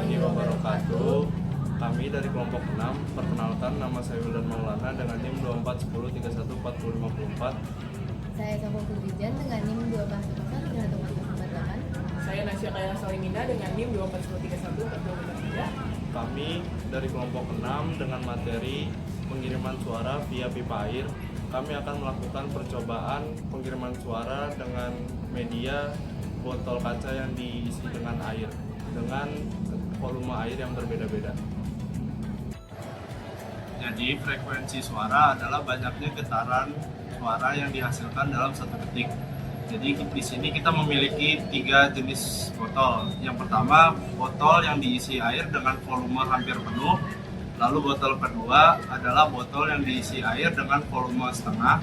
warahmatullahi wabarakatuh. Kami dari kelompok 6, perkenalkan nama saya Wildan Maulana dengan NIM 2410314054. Saya Sofo Fudrijan dengan NIM 2410314048. Saya Nasya Kaya Salimina dengan NIM 2410314053. Kami dari kelompok 6 dengan materi pengiriman suara via pipa air. Kami akan melakukan percobaan pengiriman suara dengan media botol kaca yang diisi dengan air dengan volume air yang berbeda-beda. Jadi frekuensi suara adalah banyaknya getaran suara yang dihasilkan dalam satu detik. Jadi di sini kita memiliki 3 jenis botol. Yang pertama, botol yang diisi air dengan volume hampir penuh. Lalu botol kedua adalah botol yang diisi air dengan volume setengah.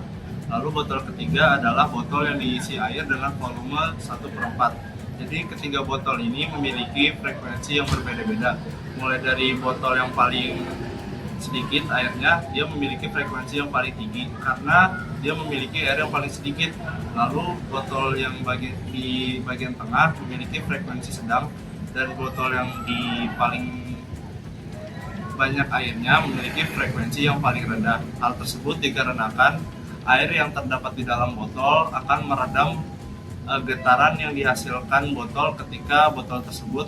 Lalu botol ketiga adalah botol yang diisi air dengan volume 1/4. Jadi ketiga botol ini memiliki frekuensi yang berbeda-beda. Mulai dari botol yang paling sedikit airnya, dia memiliki frekuensi yang paling tinggi karena dia memiliki air yang paling sedikit. Lalu botol yang di bagian tengah memiliki frekuensi sedang, dan botol yang di paling banyak airnya memiliki frekuensi yang paling rendah. Hal tersebut dikarenakan air yang terdapat di dalam botol akan meredam getaran yang dihasilkan botol ketika botol tersebut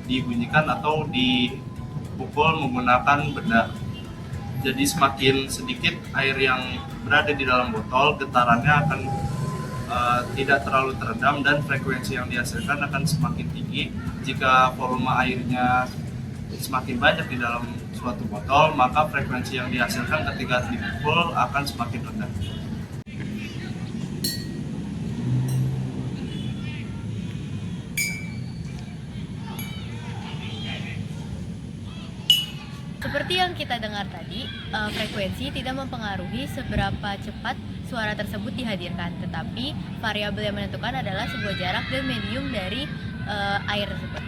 dibunyikan atau dipukul menggunakan benda. Jadi semakin sedikit air yang berada di dalam botol, getarannya akan tidak terlalu teredam dan frekuensi yang dihasilkan akan semakin tinggi. Jika volume airnya semakin banyak di dalam suatu botol, maka frekuensi yang dihasilkan ketika dipukul akan semakin rendah. Seperti yang kita dengar tadi, frekuensi tidak mempengaruhi seberapa cepat suara tersebut dihadirkan, tetapi variabel yang menentukan adalah sebuah jarak dan medium dari air tersebut.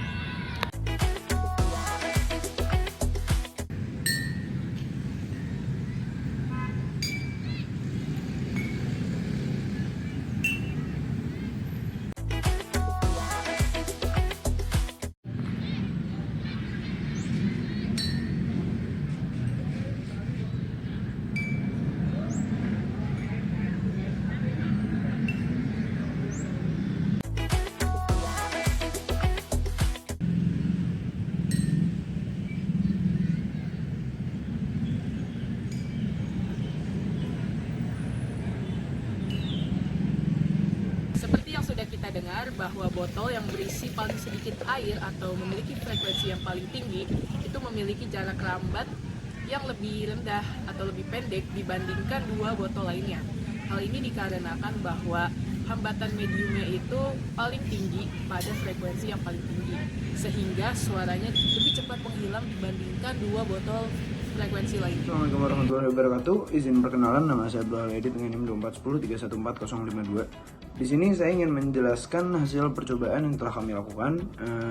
Seperti yang sudah kita dengar bahwa botol yang berisi paling sedikit air atau memiliki frekuensi yang paling tinggi itu memiliki jarak rambat yang lebih rendah atau lebih pendek dibandingkan dua botol lainnya. Hal ini dikarenakan bahwa hambatan mediumnya itu paling tinggi pada frekuensi yang paling tinggi, sehingga suaranya lebih cepat menghilang dibandingkan dua botol frekuensi lainnya. Assalamualaikum warahmatullahi wabarakatuh. Izin perkenalan, nama saya Abdul Edit dengan NIM 2410314052. Di sini saya ingin menjelaskan hasil percobaan yang telah kami lakukan,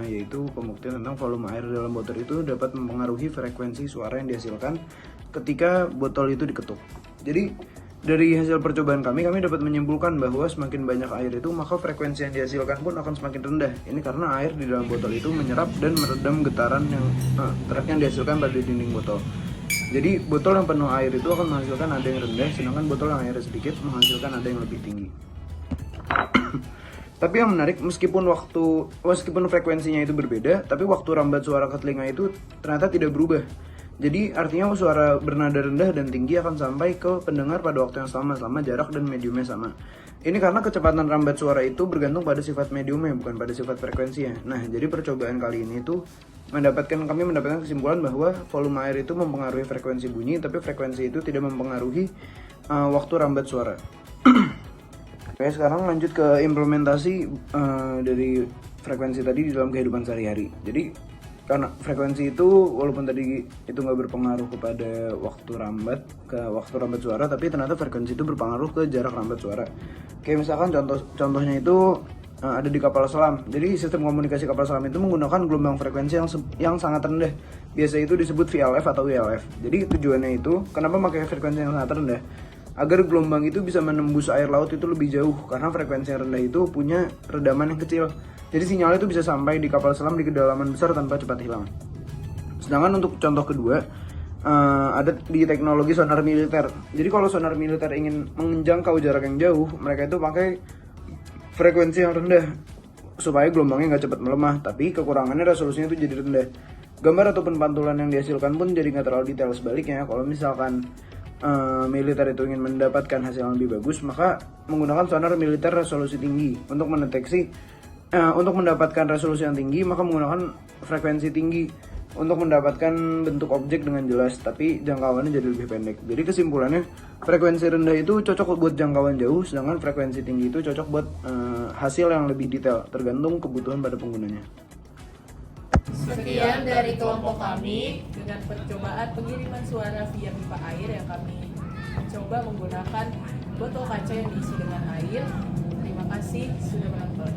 yaitu pembuktian tentang volume air dalam botol itu dapat mempengaruhi frekuensi suara yang dihasilkan ketika botol itu diketuk. Jadi dari hasil percobaan kami dapat menyimpulkan bahwa semakin banyak air itu, maka frekuensi yang dihasilkan pun akan semakin rendah. Ini karena air di dalam botol itu menyerap dan meredam getaran yang dihasilkan pada dinding botol. Jadi botol yang penuh air itu akan menghasilkan ada yang rendah, sedangkan botol yang airnya sedikit menghasilkan ada yang lebih tinggi. Tapi yang menarik, meskipun frekuensinya itu berbeda, tapi waktu rambat suara ke telinga itu ternyata tidak berubah. Jadi artinya suara bernada rendah dan tinggi akan sampai ke pendengar pada waktu yang sama selama jarak dan mediumnya sama. Ini karena kecepatan rambat suara itu bergantung pada sifat mediumnya, bukan pada sifat frekuensinya. Nah, jadi percobaan kali ini tuh kami mendapatkan kesimpulan bahwa volume air itu mempengaruhi frekuensi bunyi, tapi frekuensi itu tidak mempengaruhi waktu rambat suara. Oke, sekarang lanjut ke implementasi dari frekuensi tadi di dalam kehidupan sehari-hari. Jadi karena frekuensi itu walaupun tadi itu nggak berpengaruh kepada waktu rambat suara, tapi ternyata frekuensi itu berpengaruh ke jarak rambat suara. Kayak misalkan contohnya itu ada di kapal selam. Jadi sistem komunikasi kapal selam itu menggunakan gelombang frekuensi yang sangat rendah. Biasa itu disebut VLF atau WLF. Jadi tujuannya itu, kenapa pakai frekuensi yang sangat rendah? agar gelombang itu bisa menembus air laut itu lebih jauh, karena frekuensi yang rendah itu punya redaman yang kecil. Jadi sinyal itu bisa sampai di kapal selam di kedalaman besar tanpa cepat hilang. Sedangkan untuk contoh kedua, ada di teknologi sonar militer. Jadi kalau sonar militer ingin menjangkau jarak yang jauh, mereka itu pakai frekuensi yang rendah supaya gelombangnya nggak cepat melemah, tapi kekurangannya resolusinya itu jadi rendah. Gambar ataupun pantulan yang dihasilkan pun jadi nggak terlalu detail. Sebaliknya, kalau misalkan militer itu ingin mendapatkan hasil yang lebih bagus, maka menggunakan sonar militer resolusi tinggi untuk mendeteksi. Untuk mendapatkan resolusi yang tinggi, maka menggunakan frekuensi tinggi untuk mendapatkan bentuk objek dengan jelas, tapi jangkauannya jadi lebih pendek. Jadi kesimpulannya, frekuensi rendah itu cocok buat jangkauan jauh, sedangkan frekuensi tinggi itu cocok buat hasil yang lebih detail, tergantung kebutuhan pada penggunanya. Sekian dari kelompok kami. Dengan percobaan pengiriman suara via pipa air yang kami coba menggunakan botol kaca yang diisi dengan air. Terima kasih sudah menonton.